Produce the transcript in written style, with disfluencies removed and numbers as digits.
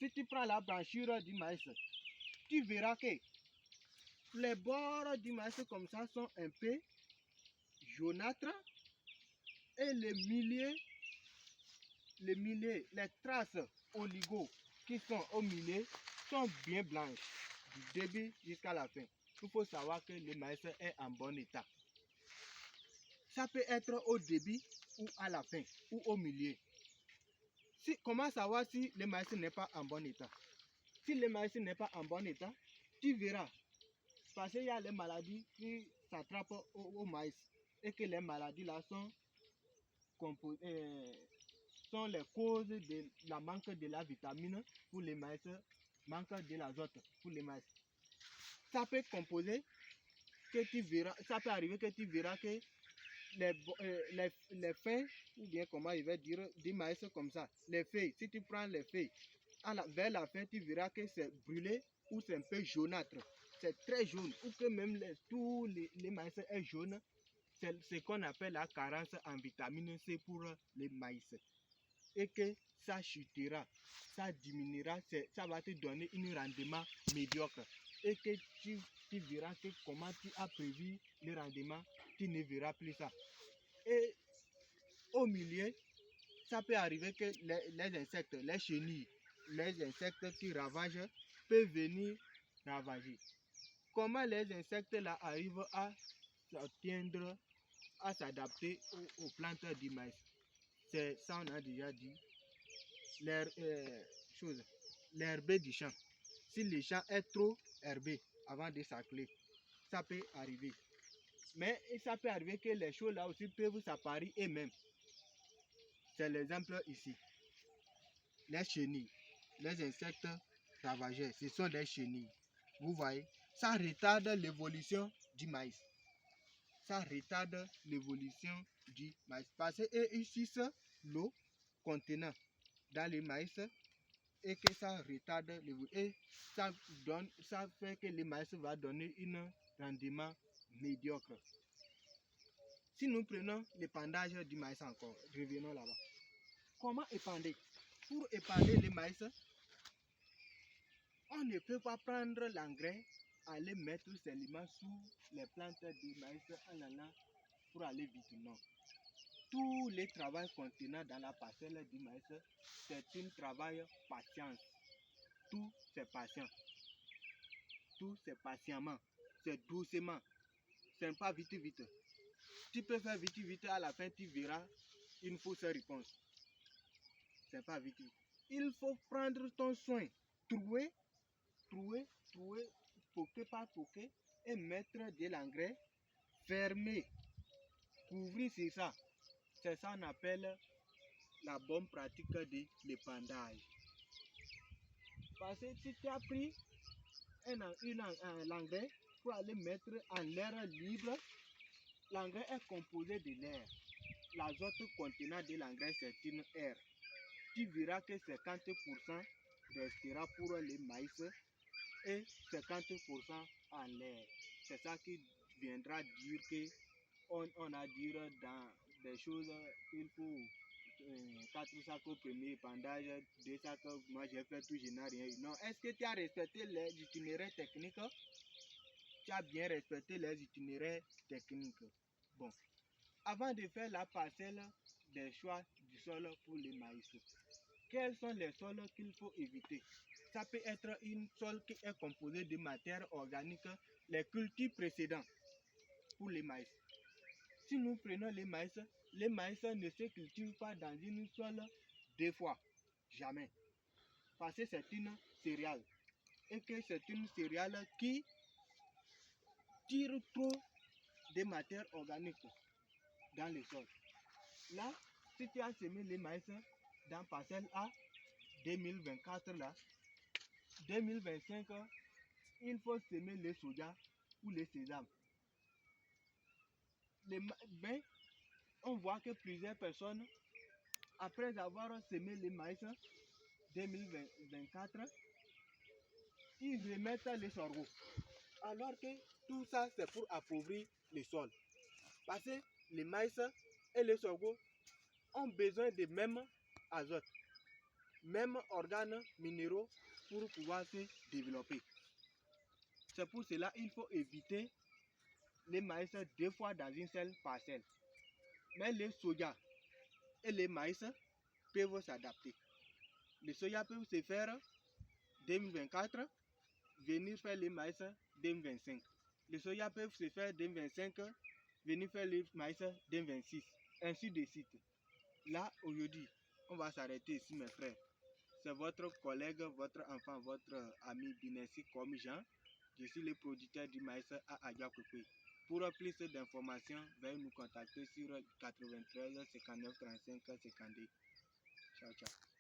Si tu prends la branchure du maïs, tu verras que les bords du maïs comme ça sont un peu jaunâtres et les traces oligo qui sont au milieu sont bien blanches du début jusqu'à la fin. Il faut savoir que le maïs est en bon état. Ça peut être au début ou à la fin ou au milieu. Comment savoir si le maïs n'est pas en bon état? Si le maïs n'est pas en bon état, tu verras. Parce qu'il y a les maladies qui s'attrapent au maïs et que les maladies là sont les causes de la manque de la vitamine pour les maïs, manque de l'azote pour les maïs. Ça peut composer que tu verras, ça peut arriver que tu verras que les feuilles, ou bien comment il va dire, du maïs comme ça, les feuilles, si tu prends les feuilles, vers la fin, tu verras que c'est brûlé ou c'est un peu jaunâtre. C'est très jaune, ou que même tous les maïs est jaune. C'est ce qu'on appelle la carence en vitamine C pour les maïs. Et que ça chutera, ça diminuera, ça va te donner un rendement médiocre. Et que tu verras que comment tu as prévu le rendement, tu ne verras plus ça. Et au milieu, ça peut arriver que les insectes, les chenilles, les insectes qui ravagent peuvent venir ravager. Comment les insectes là arrivent à s'atteindre, à s'adapter aux plantes du maïs? C'est ça, on a déjà dit. L'herbe du champ. Si le champ est trop herbé avant de s'accler, ça peut arriver. Mais ça peut arriver que les choses là aussi peuvent s'apparaître eux-mêmes. C'est l'exemple ici. Les chenilles, les insectes ravageurs, ce sont des chenilles. Vous voyez, ça retarde l'évolution du maïs. Ça retarde l'évolution du maïs. Parce qu'ils sucent l'eau contenant dans le maïs et que ça retarde l'évolution. Et ça fait que le maïs va donner un rendement médiocre. Si nous prenons l'épandage du maïs encore, revenons là-bas. Comment épander? Pour épander le maïs, on ne peut pas prendre l'engrais, aller mettre seulement sous les plantes du maïs en allant pour aller vite. Non. Tout le travail contenant dans la parcelle du maïs, c'est un travail patience. Tout c'est patient. Tout c'est patiemment. C'est doucement. C'est pas vite vite. Tu peux faire vite vite, à la fin tu verras une fausse réponse. C'est pas vite vite. Il faut prendre ton soin, trouer, poker par poker et mettre de l'engrais, fermer, couvrir sur ça. C'est ça qu'on appelle la bonne pratique de l'épandage. Parce que si tu as pris l'engrais pour aller mettre en l'air libre, l'engrais est composé de l'air. L'azote contenant de l'engrais, c'est une air. Tu verras que 50% restera pour le maïs et 50% en l'air. C'est ça qui viendra dire qu'on a dit dans des choses, il faut 4 sacs au premier épandage, 2 sacs, moi j'ai fait tout, je n'ai rien eu. Non, est-ce que tu as respecté les itinéraires techniques? Tu as bien respecté les itinéraires techniques. Bon, avant de faire la parcelle, des choix du sol pour le maïs. Quels sont les sols qu'il faut éviter? Ça peut être un sol qui est composé de matière organique, les cultures précédents pour le maïs. Si nous prenons le maïs ne se cultive pas dans une sol deux fois, jamais. Parce que c'est une céréale et que c'est une céréale qui tire trop de matière organique dans le sol. Là, si tu as semé le maïs dans parcelle A, 2024 là, 2025, il faut semer le soja ou le sésame. Mais on voit que plusieurs personnes, après avoir semé le maïs 2024, ils remettent le sorgho. Alors que tout ça, c'est pour appauvrir le sol. Parce que le maïs et le sorgho ont besoin de même azote. mêmes organes minéraux pour pouvoir se développer. C'est pour cela qu'il faut éviter les maïs 2 fois dans une seule parcelle. Mais les soja et les maïs peuvent s'adapter. Les soja peuvent se faire 2024, venir faire les maïs 2025. Les soja peuvent se faire 2025, venir faire les maïs 2026, ainsi de suite. Là, aujourd'hui, on va s'arrêter ici, mes frères. C'est votre collègue, votre enfant, votre ami Binessi comme Jean. Je suis le producteur du maïs à Adjakoupé. Pour plus d'informations, veuillez nous contacter sur 93 59 35 52. Ciao, ciao.